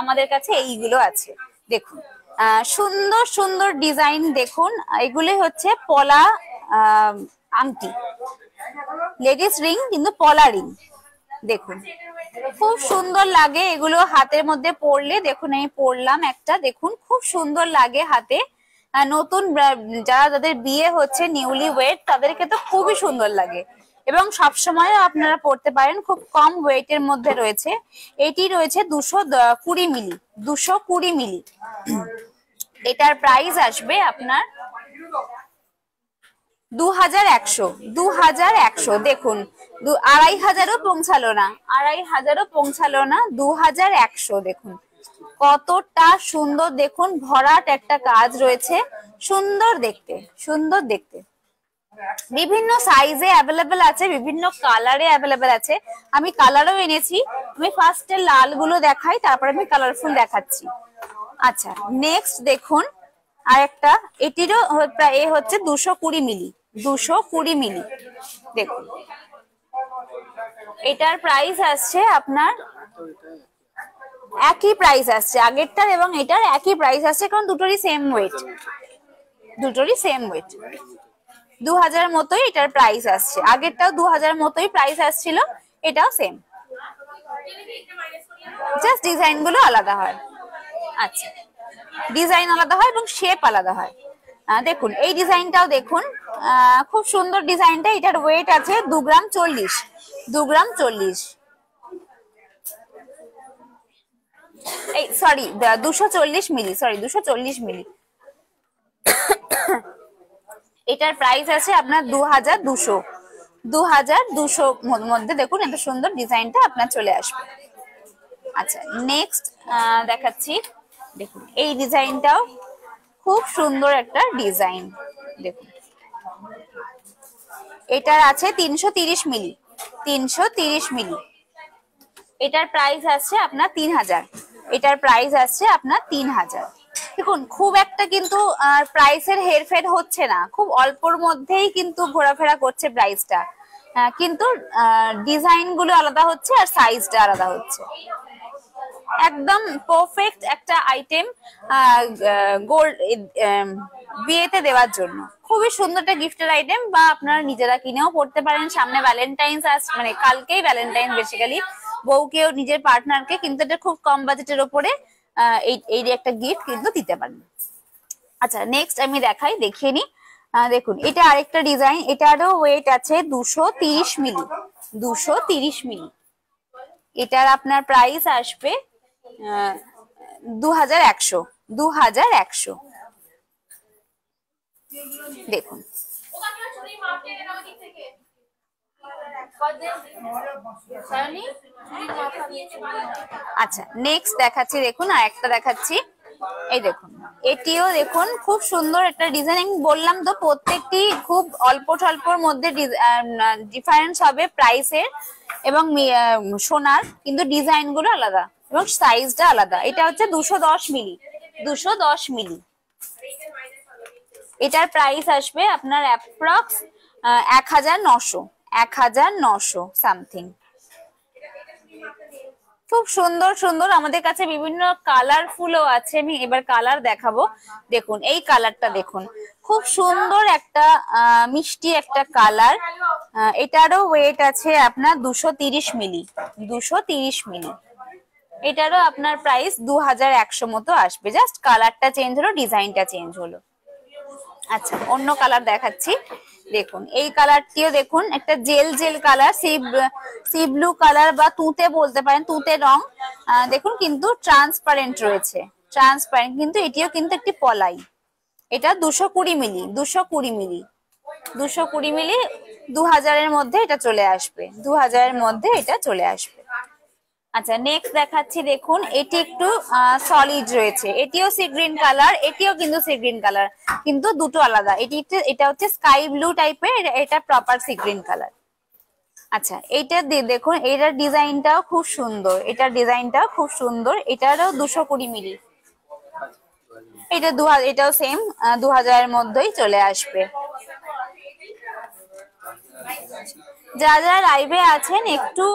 আমাদের কাছে এইগুলো আছে। দেখুন সুন্দর সুন্দর ডিজাইন, দেখুন এগুলি হচ্ছে পলা আংটি, লেডিস রিং কিন্তু পলা রিং। দেখুন খুব সুন্দর লাগে এগুলো হাতের মধ্যে পরলে। দেখুন আমি পরলাম একটা, দেখুন খুব সুন্দর লাগে হাতে। নতুন যাদের বিয়ে হচ্ছে, নিউলি ওয়েড, তাদেরকে তো খুবই সুন্দর লাগে এবং সবসময় আপনারা পড়তে পারেন। খুব কম ওয়েটের মধ্যে রয়েছে, এটি রয়েছে 220 মিলি, 220 মিলি। এটার প্রাইস আসবে আপনার 2,100। 2,100। দেখুন 2,500ও পৌঁছালো না, 2,500ও পৌঁছালো না, 2,100। দেখুন কতটা সুন্দর, দেখুন ভরাট একটা কাজ রয়েছে, সুন্দর দেখতে, সুন্দর দেখতে। বিভিন্ন সাইজে অ্যাভেলেবেল আছে, বিভিন্ন কালারে অ্যাভেলেবেল আছে। আমি কালারও এনেছি, আমি ফার্স্টে লাল গুলো দেখাই, তারপরে আমি কালারফুল দেখাচ্ছি। আচ্ছা, নেক্সট দেখুন আরেকটা, এটিরও প্রায় হচ্ছে 220 মিলি, 220 মিলি। দেখুন এটার প্রাইস আসছে আপনার একই প্রাইস আসছে, আগেরটার এবং এটার একই প্রাইস আসছে, কারণ দুটোরই সেম ওয়েট, দুটোরই সেম ওয়েট। 2,000 মতোই এটার প্রাইস আসছে, আগেরটাও 2,000 মতোই প্রাইস আসছিল, এটাও সেম, জাস্ট ডিজাইন গুলো আলাদা হয়। আচ্ছা, ডিজাইন আলাদা হয় এবং শেপ আলাদা হয়। দেখুন এই ডিজাইনটাও দেখুন, খুব সুন্দর ডিজাইনটা। এটার ওয়েট আছে 2 গ্রাম 40, 2 গ্রাম 40, এই সরি 240 মিলি, সরি 240 মিলি। এটার প্রাইস আছে আপনার 2,200, 2,200 মধ্যে। দেখুন এত সুন্দর ডিজাইনটা আপনার চলে আসবে। আচ্ছা, নেক্সট দেখাচ্ছি, দেখুন এই ডিজাইনটাও খুব সুন্দর একটা ডিজাইন। দেখুন এটার আছে 330 মিলি, 330 মিলি। এটার প্রাইস আছে আপনার 3,000, এটার প্রাইস আছে আপনার 3,000। দেখুন খুব একটা কিন্তু প্রাইসের হেরফের হচ্ছে না, খুব অল্পর মধ্যেই কিন্তু ঘোরাফেরা করছে প্রাইসটা, কিন্তু ডিজাইন গুলো আলাদা হচ্ছে আর সাইজটা আলাদা হচ্ছে। একদম পারফেক্ট একটা আইটেম গোল্ড বিয়েতে দেওয়ার জন্য, খুবই সুন্দর একটা গিফটের আইটেম, বা আপনারা নিজেরা কিনেও পড়তে পারেন। সামনে ভ্যালেন্টাইন্স মানে কালকেই ভ্যালেন্টাইন, বেসিক্যালি বউকেও নিজের পার্টনারকে, কিন্তু এটা খুব কম বাজেটের ওপরে এই একটা গিফট কিন্তু দিতে পারেন। আচ্ছা নেক্সট আমি দেখিয়ে নি। দেখুন এটা আরেকটা ডিজাইন, এটারও ওয়েট আছে 230 মিলি, 230 মিলি। এটার আপনার প্রাইস আসবে 2100, 2100। দেখুন আচ্ছা নেক্সট দেখাচ্ছি, দেখুন আর একটা দেখাচ্ছি। এই দেখুন এটিও দেখুন খুব সুন্দর একটা ডিজাইন। বললাম তো প্রত্যেকটি খুব অল্প স্বল্পর মধ্যে ডিফারেন্স হবে প্রাইসের এবং সোনার, কিন্তু ডিজাইন গুলো আলাদা এবং সাইজটা আলাদা। এটা হচ্ছে 210 মিলি, 210 মিলি। এটার প্রাইস আসবে আপনার অ্যাপ্রক্স 1900, 1900 সামথিং। খুব সুন্দর সুন্দর আমাদের কাছে বিভিন্ন কালারফুলও আছে, আমি এবার কালার দেখাবো। দেখুন এই কালারটা দেখুন, খুব সুন্দর একটা মিষ্টি একটা কালার। এটারও ওয়েট আছে আপনার 230 মিলি, 230 মিলি। এটারও আপনার প্রাইস 2100 মতো আসবে, জাস্ট কালারটা চেঞ্জ হলো, ডিজাইনটা চেঞ্জ হলো। আচ্ছা অন্য কালার দেখাচ্ছি। দেখুন এই কালারটিও দেখুন, একটা জেল জেল কালার, সি ব্লু কালার বা তুঁতে বলতে পারেন, তুঁতে রং। দেখুন কিন্তু ট্রান্সপারেন্ট রয়েছে, ট্রান্সপারেন্ট, কিন্তু এটিও কিন্তু একটি পলাই। এটা 220 মিলি, 220 মিলি, 220 মিলি। 2000-এর মধ্যে এটা চলে আসবে, 2000-এর মধ্যে এটা চলে আসবে। আচ্ছা নেক্সট দেখাচ্ছি, দেখুন এটি একটু সলিড রয়েছে, এটিও সি গ্রিন কালার, এটিও কিন্তু সি গ্রিন কালার, কিন্তু দুটো আলাদা। এটা হচ্ছে স্কাই ব্লু টাইপের, এটা প্রপার সি গ্রিন কালার। আচ্ছা এইটা দেখুন, এটার ডিজাইনটাও খুব সুন্দর, এটার ডিজাইনটাও খুব সুন্দর। এটারও 220 মিলি। এটা 2000, এটাও সেম 2000-এর মধ্যেই চলে আসবে। যারা লাইভে আছেন একটু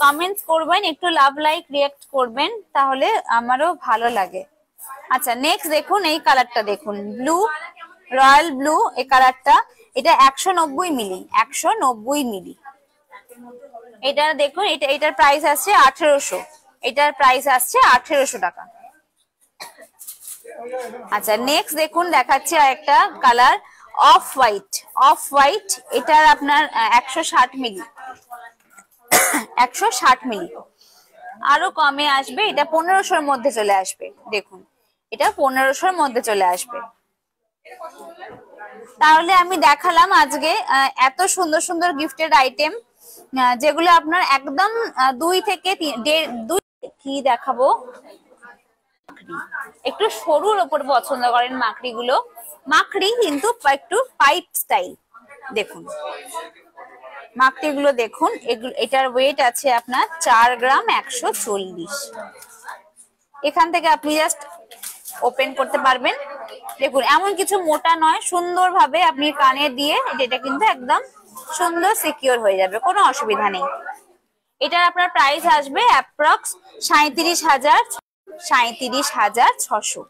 কমেন্টস করবেন, একটু লাভ লাইক রিঅ্যাক্ট করবেন, তাহলে আমারও ভালো লাগে। আচ্ছা নেক্সট দেখুন এই কালারটা দেখুন, ব্লু, রয়্যাল ব্লু এই কালারটা। এটা 190 মিলি, 190 মিলি। এটা দেখুন, এটার প্রাইস আসছে 1800, এটার প্রাইস আসছে 1800 টাকা। আচ্ছা নেক্সট দেখুন দেখাচ্ছি আরেকটা colour, off white, off white. এটার আপনার 160 মিলি, 160 মিলি। আরো কমে আসবে, এটা 1500-এর মধ্যে চলে আসবে। দেখুন এটা 1500-এর মধ্যে চলে আসবে। তাহলে আমি দেখালাম আজকে এত সুন্দর সুন্দর গিফটেড আইটেম, যেগুলো আপনার একদম 2 থেকে 2। কি দেখাবো, একটু সরুর ওপর পছন্দ করেন মাকড়ি গুলো, মাকড়ি কিন্তু একটু পাইপ স্টাইল। দেখুন মাকড়ি গুলো দেখুন, এটার ওয়েট আছে আপনার 4 গ্রাম 140। এখান থেকে আপনি জাস্ট ওপেন করতে পারবেন। দেখুন এমন কিছু মোটা নয়, সুন্দর ভাবে আপনি কানে দিয়ে এটা কিন্তু একদম সুন্দর সিকিউর হয়ে যাবে, কোনো অসুবিধা নেই। এটার আপনার প্রাইস আসবে অ্যাপ্রক্স 37,000, 37,600।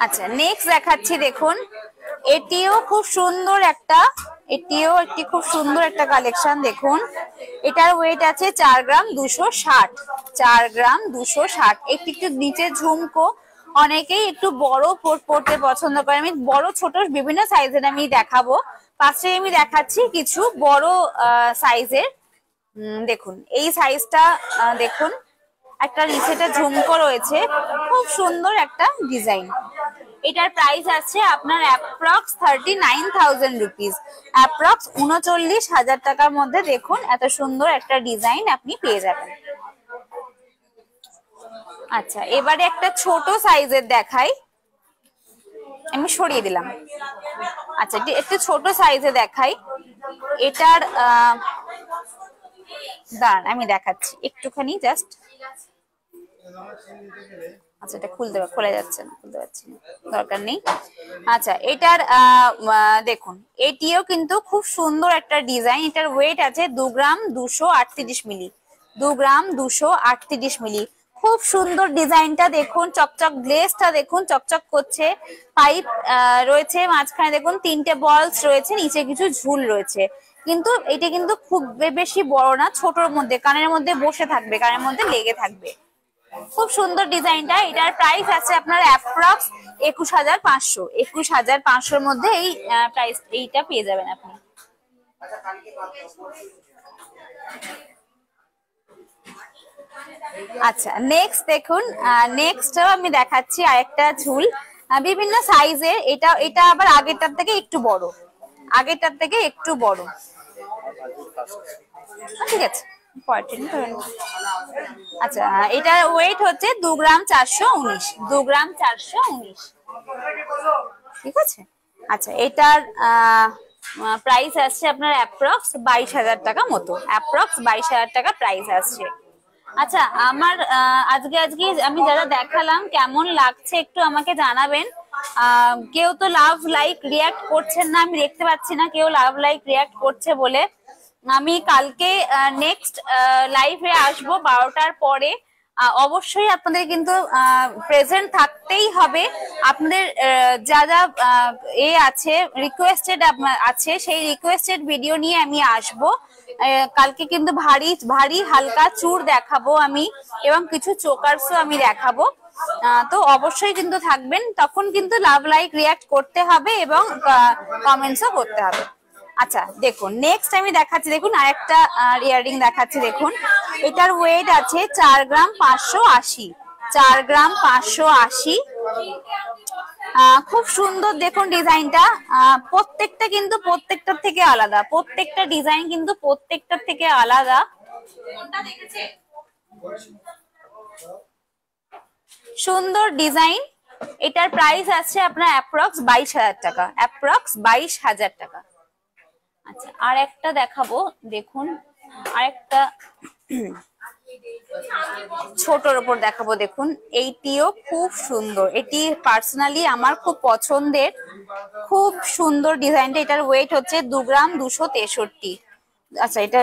আচ্ছা নেক্সট দেখাচ্ছি, দেখুন এটিও খুব সুন্দর একটা, এটিও একটি খুব সুন্দর একটা কালেকশন। দেখুন এটার ওয়েট আছে 4 গ্রাম 260, 4 গ্রাম 260। একটু একটু নিচে ঝুমকো, অনেকেই একটু বড় পড়তে পছন্দ করে, আমি বড় ছোট বিভিন্ন সাইজের আমি দেখাবো। পাশে আমি দেখাচ্ছি কিছু বড় সাইজের। দেখুন এই সাইজটা দেখুন, একটা নিচেটা ঝুমকো রয়েছে, খুব সুন্দর একটা ডিজাইন। এটার প্রাইস আছে আপনার অ্যাপ্রক্স 39,000 রুপিস, অ্যাপ্রক্স 39,000 টাকার মধ্যে। দেখুন এত সুন্দর একটা ডিজাইন আপনি পেয়ে যাবেন। আচ্ছা এবারে একটা ছোট সাইজের দেখাই, আমি সরিয়ে দিলাম। আচ্ছা একটু ছোট সাইজে দেখাই। এটার দাঁড়ান আমি দেখাচ্ছি একটুখানি জাস্ট। আচ্ছা এটা খোলা যাচ্ছে না, খুলতে পারছি না, দরকার নেই। আচ্ছা এটার দেখুন এটিও কিন্তু খুব সুন্দর একটা ডিজাইন। এটার ওয়েট আছে 2 গ্রাম 238 মিলি, 2 গ্রাম 238 মিলি। খুব সুন্দর ডিজাইনটা দেখুন, চকচক গ্লেজটা দেখুন, চকচক করছে। পাইপ রয়েছে মাঝখানে, দেখুন 3টে বলস রয়েছে, নিচে কিছু ঝুল রয়েছে। কিন্তু এটা কিন্তু খুব বেশি বড় না, ছোটর মধ্যে, কানের মধ্যে বসে থাকবে, কানের মধ্যে লেগে থাকবে। খুব সুন্দর ডিজাইনটা। এটার প্রাইস আছে আপনার অ্যাপ্রক্স 21,500। 21,500-র মধ্যে এই প্রাইস এইটা পেয়ে যাবেন আপনি। আচ্ছা নেক্সট দেখুন, নেক্সটও আমি দেখাচ্ছি আরেকটা ঝুল, বিভিন্ন সাইজের। এটা আবার আগেরটার থেকে একটু বড়, আগেরটার থেকে একটু বড়। ঠিক আছে, আচ্ছা এটার ওয়েট হচ্ছে 2 গ্রাম 419, 2 গ্রাম 419। ঠিক আছে। আচ্ছা এটার প্রাইস আসছে আপনার অ্যাপ্রক্স 22,000 টাকা মতো, অ্যাপ্রক্স 22,000 টাকা প্রাইস আসছে। আচ্ছা আমার আজকে আমি যারা দেখালাম কেমন লাগছে একটু আমাকে জানাবেন। কেউ তো লাভ লাইক রিয়াক্ট করছেন না, আমি দেখতে পাচ্ছি না কেউ লাভ লাইক রিয়াক্ট করছে বলে। আমি কালকে নেক্সট লাইভে আসবো 12টার পরে। অবশ্যই আপনাদের কিন্তু প্রেজেন্ট থাকতেই হবে। আপনাদের যা যা আছে রিকোয়েস্টেড আছে, সেই রিকোয়েস্টেড ভিডিও নিয়ে আমি আসব। কালকে কিন্তু ভারী ভারী হালকা চূড় দেখাবো আমি, এবং কিছু চোকার্সও আমি দেখাবো। তো অবশ্যই কিন্তু থাকবেন, তখন কিন্তু লাভ লাইক রিয়াক্ট করতে হবে এবং কমেন্টসও করতে হবে। আচ্ছা দেখুন নেক্সট আমি দেখাচ্ছি, দেখুন আরেকটা ইয়াররিং দেখাচ্ছি। দেখুন এটার ওয়েট আছে 4 গ্রাম 580, 4 গ্রাম 580। খুব সুন্দর দেখুন ডিজাইনটা। প্রত্যেকটা কিন্তু প্রত্যেকটার থেকে আলাদা, প্রত্যেকটা ডিজাইন কিন্তু প্রত্যেকটার থেকে আলাদা। সুন্দর ডিজাইন। এটার প্রাইস আছে আপনার অ্যাপ্রক্স 22,000 টাকা, অ্যাপ্রক্স 22,000 টাকা। আচ্ছা আর একটা দেখাবো, দেখুন আরেকটা ছোটর উপর দেখাবো। দেখুন এইটিও খুব সুন্দর, এটি পার্সোনালি আমার খুব পছন্দের, খুব সুন্দর ডিজাইনটা। এটার ওয়েট হচ্ছে 2 গ্রাম 263। আচ্ছা এটা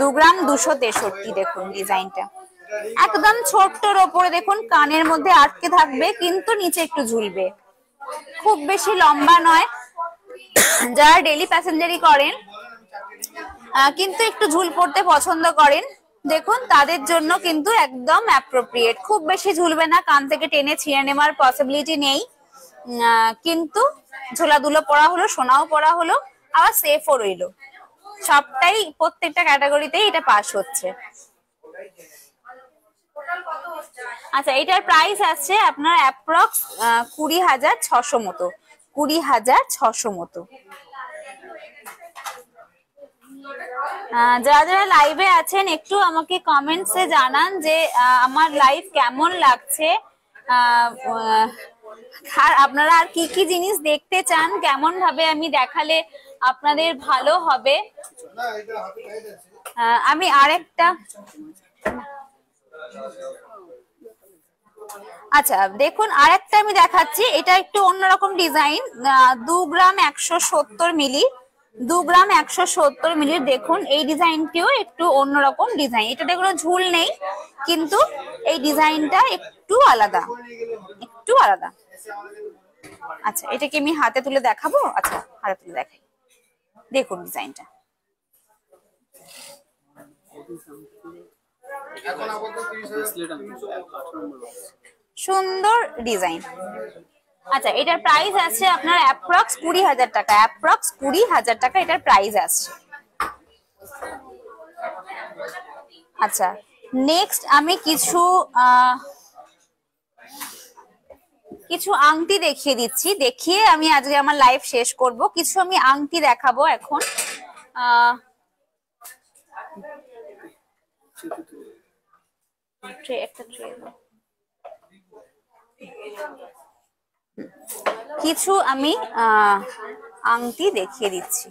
2 গ্রাম 263। দেখুন ডিজাইনটা একদম ছোট্টর ওপরে, দেখুন কানের মধ্যে আটকে থাকবে কিন্তু নিচে একটু ঝুলবে, খুব বেশি লম্বা নয়। যারা ডেলি প্যাসেঞ্জারি করেন কিন্তু একটু ঝুল পড়তে পছন্দ করেন, দেখুন তাদের জন্য কিন্তু একদম অ্যাপ্রোপ্রিয়েট। খুব বেশি ঝুলবে না, কান থেকে টেনে ছিঁড়ে নেওয়ার পসিবিলিটি নেই, কিন্তু ঝোলাধুলো পরা হলো, সোনাও পরা হলো, আবার সেফও রইলো। সবটাই প্রত্যেকটা ক্যাটাগরিতেই এটা পাস হচ্ছে। আচ্ছা এটার প্রাইস আছে আপনার অ্যাপ্রক্স 20,600 মতো, 20,600 মতো। যারা যারা লাইভে আছেন একটু আমাকে কমেন্টসে জানান যে আমার লাইভ কেমন লাগছে, আর আপনারা আর কি কি জিনিস দেখতে চান, কেমন ভাবে আমি দেখালে আপনাদের ভালো হবে। আমি আরেকটা, আচ্ছা দেখুন আরেকটা আমি দেখাচ্ছি। এটা একটু অন্যরকম ডিজাইন, 2 গ্রাম 170 মিলি, 2 গ্রাম 170 মিলির। দেখুন এই ডিজাইনটিও একটু অন্যরকম ডিজাইন, এটাতে কোনো ঝুল নেই কিন্তু এই ডিজাইনটা একটু আলাদা, একটু আলাদা। আচ্ছা এটাকে আমি হাতে তুলে দেখাবো। আচ্ছা হাতে তুলে দেখাই, দেখুন ডিজাইনটা সুন্দর ডিজাইন। আচ্ছা এটার প্রাইস আছে আপনার অ্যাপ্রক্স 20,000 টাকা, অ্যাপ্রক্স 20,000 টাকা এটার প্রাইস আসছে। আচ্ছা নেক্সট আমি কিছু আংটি দেখিয়ে দিচ্ছি, দেখিয়ে আমি আজকে আমার লাইভ শেষ করব। কিছু আমি আংটি দেখাবো এখন। কিছু আমি আংটি দেখিয়ে দিচ্ছি।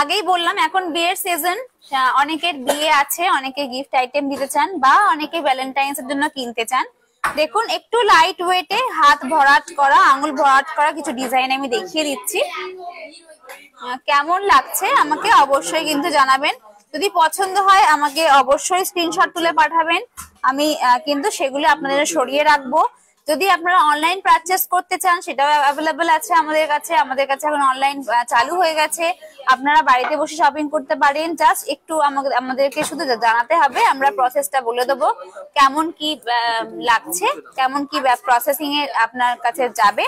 আগেই বললাম এখন বিয়ের সিজন, অনেকের বিয়ে আছে, অনেকে গিফট আইটেম দিতে চান বা অনেকে ভ্যালেন্টাইন্স এর জন্য কিনতে চান। দেখুন একটু লাইট ওয়েটে হাত ভরাট করা, আঙুল ভরাট করা কিছু ডিজাইন আমি দেখিয়ে দিচ্ছি। কেমন লাগছে আমাকে অবশ্যই কিন্তু জানাবেন। যদি পছন্দ হয় আমাকে অবশ্যই স্ক্রিনশট তুলে পাঠাবেন, আমি কিন্তু সেগুলো আপনাদের সরিয়ে রাখবো। যদি আপনারা অনলাইন পারচেস করতে চান সেটাও অ্যাভেলেবল আছে আমাদের কাছে। আমাদের কাছে এখন অনলাইন চালু হয়ে গেছে, আপনারা বাড়িতে বসে শপিং করতে পারেন। জাস্ট একটু আমাদেরকে শুধু জানাতে হবে, আমরা প্রসেসটা বলে দেবো কেমন কি লাগছে, কেমন কি প্রসেসিং এ আপনার কাছে যাবে,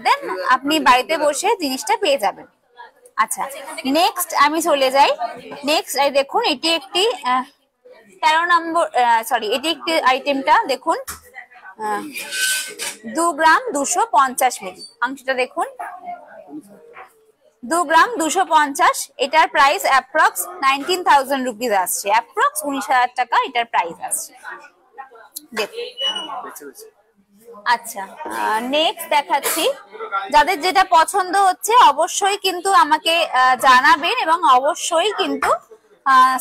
দেন আপনি বাড়িতে বসে জিনিসটা পেয়ে যাবেন। আচ্ছা, নেক্সট আমি চলে যাই। নেক্সট দেখুন, এটি একটি 13 নম্বর, সরি, এটি একটি আইটেমটা দেখুন, 2 গ্রাম 250 মিলি আংটিটা দেখুন, 2 গ্রাম 250। এটার প্রাইস অ্যাপ্রক্স 19,000 রুপিস আসছে, অ্যাপ্রক্স 19,000 টাকা এটার প্রাইস আসছে দেখুন। আচ্ছা, নেক্সট দেখাচ্ছি। যাদের যেটা পছন্দ হচ্ছে অবশ্যই কিন্তু আমাকে জানাবেন এবং অবশ্যই কিন্তু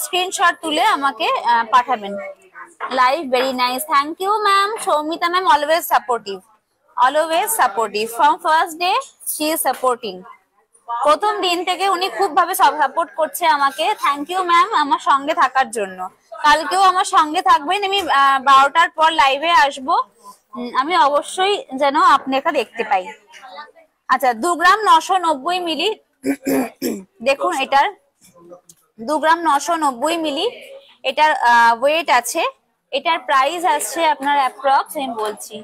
স্ক্রিনশট তুলে আমাকে পাঠাবেন। Live very nice, thank you ma'am. Soumita ma'am always supportive from first day she is supporting. প্রথম দিন থেকে উনি খুব ভাবে সাপোর্ট করছে আমাকে। থ্যাংক ইউ ম্যাম আমার সঙ্গে থাকার জন্য। কালকেও আমার সঙ্গে থাকবেন, আমি 12টার পর লাইভে আসবো, আমি অবশ্যই যেন আপনাকে দেখতে পাই। আচ্ছা, 2 গ্রাম 990 মিলি দেখুন, এটার 2 গ্রাম 990 মিলি এটার ওয়েট আছে। এটার প্রাইস আসছে আপনার অ্যাপ্রক্স, আমি বলছি,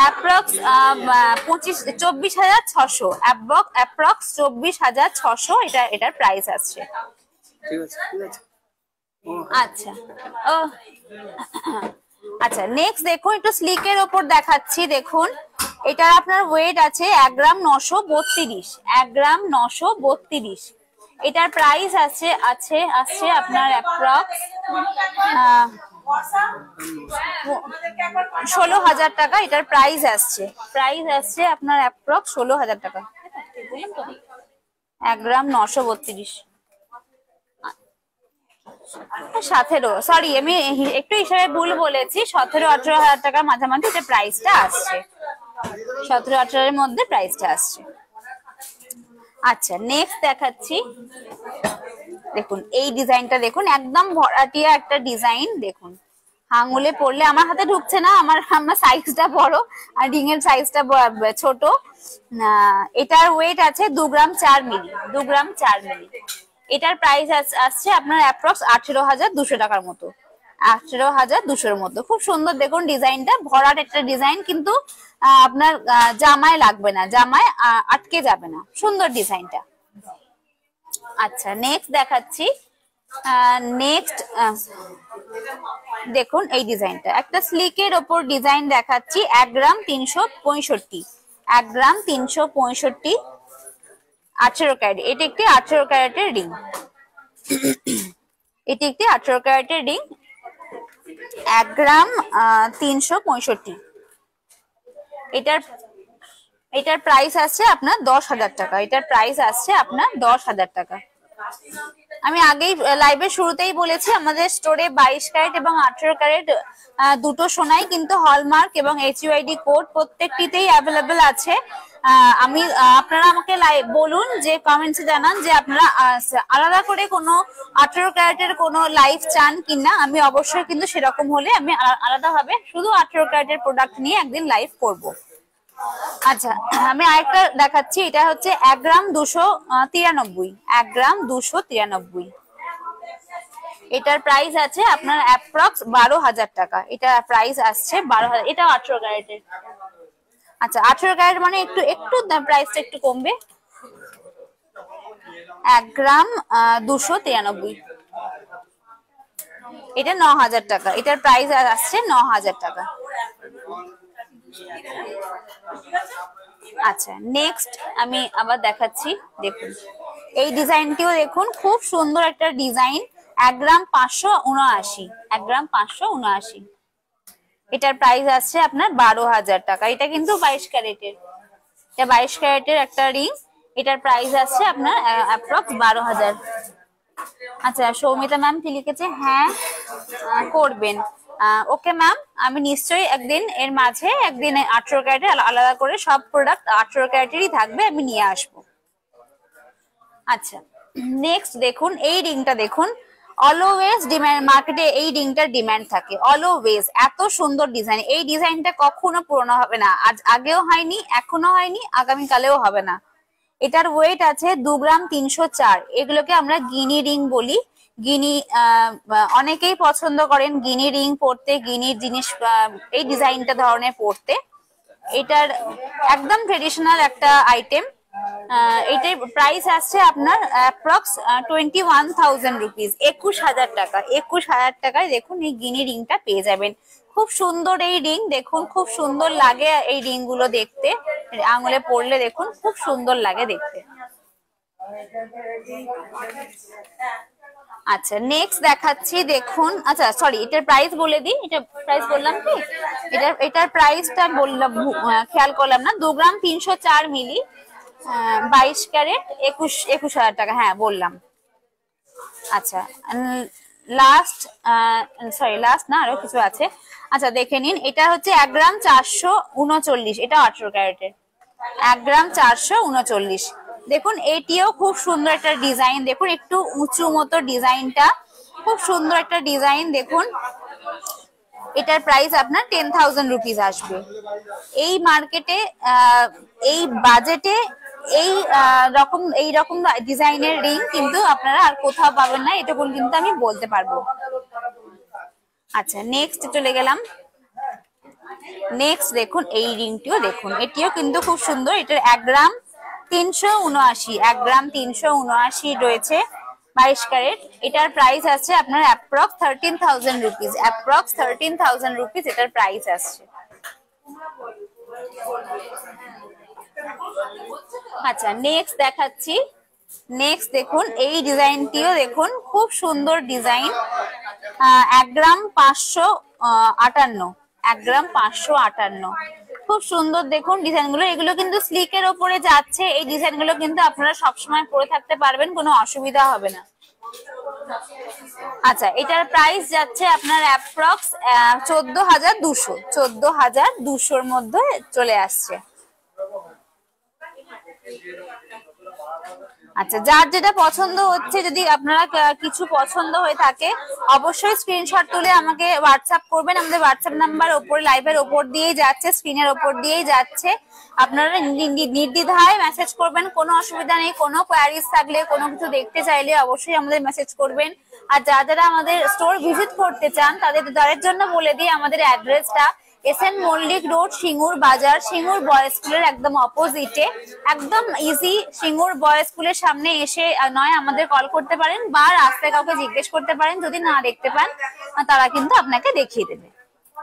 অ্যাপ্রক্স 24,600, অ্যাপ্রক্স 24,600 এটার প্রাইস আসছে। আচ্ছা, আচ্ছা, নেক্সট দেখুন, একটু স্লিকের ওপর দেখাচ্ছি। দেখুন, এটার আপনার ওয়েট আছে 1 গ্রাম 932, 1 গ্রাম 932। এটার প্রাইস আসছে আপনার অ্যাপ্রক্স 16,000 টাকা এটার প্রাইস আসছে আপনার অ্যাপ্রক্স 16,000 টাকা, 1 গ্রাম 932। 17, সরি আমি একটু হিসাবে ভুল বলেছি, 17-18,000 টাকার মাঝামাঝি এটা প্রাইসটা আসছে, 17-18 এর মধ্যে প্রাইসটা আসছে। আচ্ছা, নেক্সট দেখাচ্ছি। দেখুন এই ডিজাইনটা দেখুন, একদম ভরাটিয়া একটা ডিজাইন। দেখুন, আঙুলে পড়লে, আমার হাতে ঢুকছে না, আমার সাইজটা বড় আর রিং এর সাইজটা ছোট। এটার ওয়েট আছে 2 গ্রাম 4 মিলি, 2 গ্রাম 4 মিলি। এটার প্রাইস আসছে আপনার অ্যাপ্রক্স 18,200 টাকার মতো, 18,200 মতো। খুব সুন্দর দেখুন ডিজাইনটা, ভরাট একটা ডিজাইন, কিন্তু আপনার জামায় লাগবে না, জামায় আটকে যাবে না, সুন্দর ডিজাইনটা। আচ্ছা, নেক্সট দেখাচ্ছি। নেক্সট দেখুন এই ডিজাইনটা, একটা স্লিকের ওপর ডিজাইন দেখাচ্ছি। 1 গ্রাম 365, 1 গ্রাম 365, 18 ক্যারেট। এটি একটি 18 ক্যারেটের রিং, এটি একটি 18 ক্যারেটের রিং, 1 গ্রাম 365। এটার প্রাইস আসছে আপনার 10,000 টাকা, এটার প্রাইস আসছে আপনার 10,000 টাকা। আমি আগেই লাইভের শুরুতেই বলেছি, আমাদের স্টোরে 22 ক্যারেট এবং 18 ক্যারেট দুটো সোনাই কিন্তু হলমার্ক এবং HUID কোড প্রত্যেকটিতেই অ্যাভেলেবেল আছে। আপনারা আমাকে বলুন, যে কমেন্টসে জানান যে আপনারা আলাদা করে কোনো 18 ক্যারেটের কোনো লাইভ চান কিনা। আমি অবশ্যই কিন্তু সেরকম হলে আমি আলাদাভাবে শুধু 18 ক্যারেটের প্রোডাক্ট নিয়ে একদিন লাইভ করব। আচ্ছা, আমি আরেকটা দেখাচ্ছি। এটা হচ্ছে 1 গ্রাম 293, 1 গ্রাম 293। এটার প্রাইস আছে আপনার অ্যাপ্রক্স 12,000 টাকা, এটা প্রাইস আসছে 12,000। এটা 18 ক্যারেটের। আচ্ছা, 18 ক্যারেট মানে একটু প্রাইসটা একটু কমবে। 1 গ্রাম 293, এটা 9,000 টাকা, এটার প্রাইস আসছে 9,000 টাকা। আচ্ছা, নেক্সট আমি আবার দেখাচ্ছি। দেখুন এই ডিজাইনটিও দেখুন, খুব সুন্দর একটা ডিজাইন। 1 গ্রাম 579, 1 গ্রাম 579। এটার প্রাইস আসছে আপনার 12,000 টাকা। এটা কিন্তু 22 ক্যারেটের, এটা 22 ক্যারেটের একটা রিং। এটার প্রাইস আসছে আপনার অ্যাপ্রক্স 12,000। আচ্ছা, সৌমিতা ম্যাম কি লিখেছে? হ্যাঁ করবেন। ওকে ম্যাম, আমি নিশ্চয়ই একদিন এর মাঝে একদিন 18 ক্যারেটের আলাদা করে সব প্রোডাক্ট 18 ক্যারেটেরই থাকবে, আমি নিয়ে আসবো। আচ্ছা, নেক্সট দেখুন এই রিংটা দেখুন। অলওয়েজ ডিমান্ড, মার্কেটে এই রিংটার ডিমান্ড থাকে অলওয়েজ। এত সুন্দর ডিজাইন, এই ডিজাইনটা কখনো পুরনো হবে না, আজ আগেও হয়নি, এখনো হয়নি, আগামীকালেও হবে না। এটার ওয়েট আছে 2 গ্রাম 304। এগুলোকে আমরা গিনি রিং বলি। গিনি অনেকেই পছন্দ করেন গিনি রিং পরতে, গিনির জিনিস এই ডিজাইনটা ধরনের পরতে। এটার একদম ট্রেডিশনাল একটা আইটেম। এটার প্রাইস আসছে আপনার অ্যাপ্রক্স 21,000 রুপিস, 21,000 টাকা। 21,000 টাকায় দেখুন এই গিনি রিংটা পেয়ে যাবেন। খুব সুন্দর এই রিং, দেখুন খুব সুন্দর লাগে এই রিং গুলো দেখতে, আঙুলে পরলে দেখুন খুব সুন্দর লাগে দেখতে। আচ্ছা, নেক্সট দেখাচ্ছি দেখুন। আচ্ছা সরি, এটার প্রাইস বলে দিই। এটা প্রাইস বললাম কি? এটার প্রাইসটা বললাম, খেয়াল করলাম না। 2 গ্রাম 304 মিলি, 22 ক্যারেট, 21,000 টাকা। হ্যাঁ বললাম। আচ্ছা, লাস্ট লাস্ট না, আরো কিছু আছে। আচ্ছা দেখে নিন, এটা হচ্ছে 1 গ্রাম 439, এটা 18 ক্যারেটের। 1 গ্রাম 439। দেখুন এটিও খুব সুন্দর একটা ডিজাইন, দেখুন একটু উঁচু মতো ডিজাইনটা, খুব সুন্দর একটা ডিজাইন দেখুন। এটার প্রাইস আপনার 10,000 রুপিস আসবে। এই মার্কেটে এই বাজেটে এই রকম ডিজাইনের রিং কিন্তু আপনারা আর কোথাও পাবেন না, এটুকু কিন্তু আমি বলতে পারবো। আচ্ছা নেক্সট চলে গেলাম। নেক্সট দেখুন এই রিংটিও দেখুন, এটিও কিন্তু খুব সুন্দর। এটার 1 গ্রাম 379, 1 গ্রাম 379 রয়েছে, 22 ক্যারেট। এটার প্রাইস আছে আপনার অ্যাপ্রক্স 13,000 রুপিস, অ্যাপ্রক্স 13,000 রুপিস এটার প্রাইস আসছে। আচ্ছা নেক্সট দেখাচ্ছি। নেক্সট দেখুন এই ডিজাইনটিও দেখুন, খুব সুন্দর ডিজাইন। 1 গ্রাম 558, 1 গ্রাম 558, খুব সুন্দর দেখুন ডিজাইনগুলো। এগুলো কিন্তু স্লিকের ওপরে যাচ্ছে, এই ডিজাইনগুলো কিন্তু আপনারা সবসময় পরে থাকতে পারবেন, কোনো অসুবিধা হবে না। আচ্ছা, এটার প্রাইস যাচ্ছে আপনার অ্যাপ্রক্স 14,200, 14,200-র মধ্যে চলে আসছে। আচ্ছা, যার যেটা পছন্দ হচ্ছে, যদি আপনারা কিছু পছন্দ হয়ে থাকে অবশ্যই স্ক্রিনশট তুলে আমাকে হোয়াটসঅ্যাপ করবেন। আমাদের হোয়াটসঅ্যাপ নাম্বার ওপরে লাইভের ওপর দিয়েই যাচ্ছে, স্ক্রিনের ওপর দিয়েই যাচ্ছে। আপনারা নির্দ্বিধায় মেসেজ করবেন, কোনো অসুবিধা নেই। কোনো কোয়ারিজ থাকলে, কোনো কিছু দেখতে চাইলে অবশ্যই আমাদের মেসেজ করবেন। আর যারা আমাদের স্টোর ভিজিট করতে চান তাদের জন্য বলে দিই আমাদের অ্যাড্রেসটা এসএন মল্লিক রোড, সিঙ্গুর বাজার, সিঙ্গুর বয়েজ স্কুলের একদম অপোজিটে। একদম ইজি, সিঙ্গুর বয়েজ স্কুলের সামনে এসে নয় আমাদের কল করতে পারেন, বা রাস্তায় কাউকে জিজ্ঞেস করতে পারেন, যদি না দেখতে পান তারা কিন্তু আপনাকে দেখিয়ে দেবে,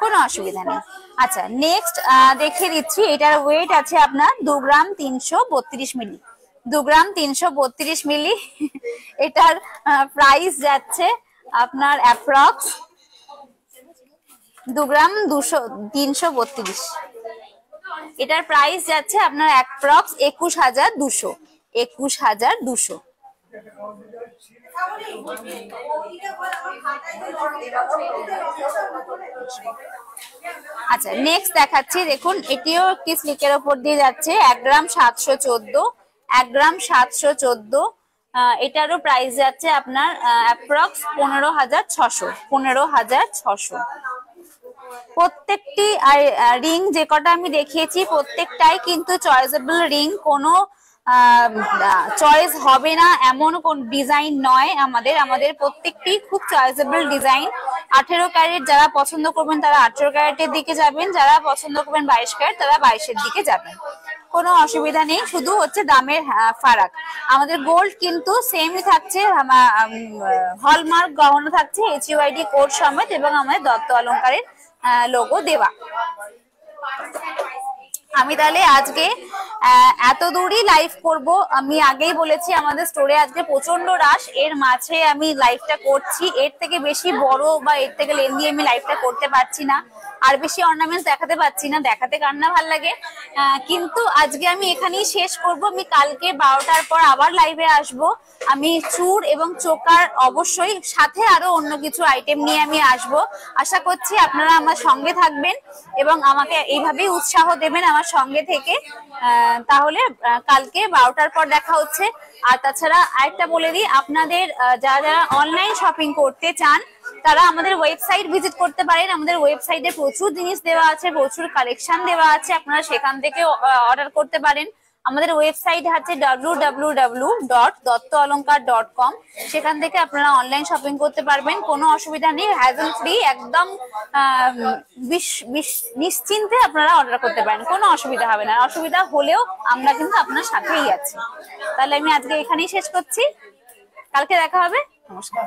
কোনো অসুবিধা নেই। আচ্ছা নেক্সট দেখিয়ে দিচ্ছি। এটার ওয়েট আছে আপনার 2 গ্রাম 332 মিলি, 2 গ্রাম 332 মিলি। এটার প্রাইস যাচ্ছে আপনার অ্যাপ্রক্স 2 গ্রাম 332। এটার প্রাইস যাচ্ছে আপনার অ্যাপ্রক্স 21,200, 21,200। আচ্ছা নেক্সট দেখাচ্ছি দেখুন, এটিও একটি স্লিকের ওপর দিয়ে যাচ্ছে। 1 গ্রাম 714, 1 গ্রাম 714। এটারও প্রাইস যাচ্ছে আপনার অ্যাপ্রক্স 15,600, 15,600। প্রত্যেকটি রিং যে কটা আমি দেখিয়েছি প্রত্যেকটাই কিন্তু চয়েসেবল রিং, কোনো চয়েস হবে না এমন কোন ডিজাইন নয়। আমাদের প্রত্যেকটি খুব চয়েসেবল ডিজাইন। 18 ক্যারেট যারা পছন্দ করবেন তারা 18 ক্যারেটের দিকে যাবেন, যারা পছন্দ করবেন 22 ক্যারেট তারা 22-এর দিকে যাবেন, কোনো অসুবিধা নেই। শুধু হচ্ছে দামের ফারাক। আমাদের গোল্ড কিন্তু সেমই থাকছে, হলমার্ক গহনা থাকছে, HUID কোড সমেত, এবং আমাদের দত্ত অলংকারের লোগো দেওয়া। আমি তাহলে আজকে এত দূরই লাইভ করব। আমি আগেই বলেছি আমাদের স্টোরে আজকে প্রচন্ড রাশ, এর মাঝে আমি লাইভটা করছি। এর থেকে বেশি বড় বা এর থেকে লেন্দি আমি লাইভটা করতে পারছি না, আর বেশি অর্নামেন্টস দেখাতে পাচ্ছি না, দেখাতে কার না ভাল লাগে। কিন্তু আজকে আমি এখানেই শেষ করব। আমি কালকে 12টার পর আবার লাইভে আসব। আমি চুড় এবং চোকার অবশ্যই, সাথে আরো অন্য কিছু আইটেম নিয়ে আমি আসব। আশা করছি আপনারা আমার সঙ্গে থাকবেন এবং আমাকে এইভাবেই উৎসাহ দেবেন আমার সঙ্গে থেকে। তাহলে কালকে 12টার পর দেখা হচ্ছে। আর তাছাড়া আরেকটা বলে দিই, আপনাদের যারা যারা অনলাইন শপিং করতে চান তারা আমাদের ওয়েবসাইট ভিজিট করতে পারেন। আমাদের ওয়েবসাইটে প্রচুর জিনিস দেওয়া আছে, প্রচুর কালেকশন দেওয়া আছে, আপনারা সেখান থেকে অর্ডার করতে পারেন। আমাদের ওয়েবসাইট আছে www.দত্তঅলংকার.com। সেখান থেকে আপনারা অনলাইন শপিং করতে পারবেন, কোনো অসুবিধা নেই, হ্যাজেল ফ্রি, একদম নিশ্চিন্তে আপনারা অর্ডার করতে পারেন, কোনো অসুবিধা হবে না। অসুবিধা হলেও আমরা কিন্তু আপনার সাথেই আছি। তাহলে আমি আজকে এখানেই শেষ করছি, কালকে দেখা হবে, নমস্কার।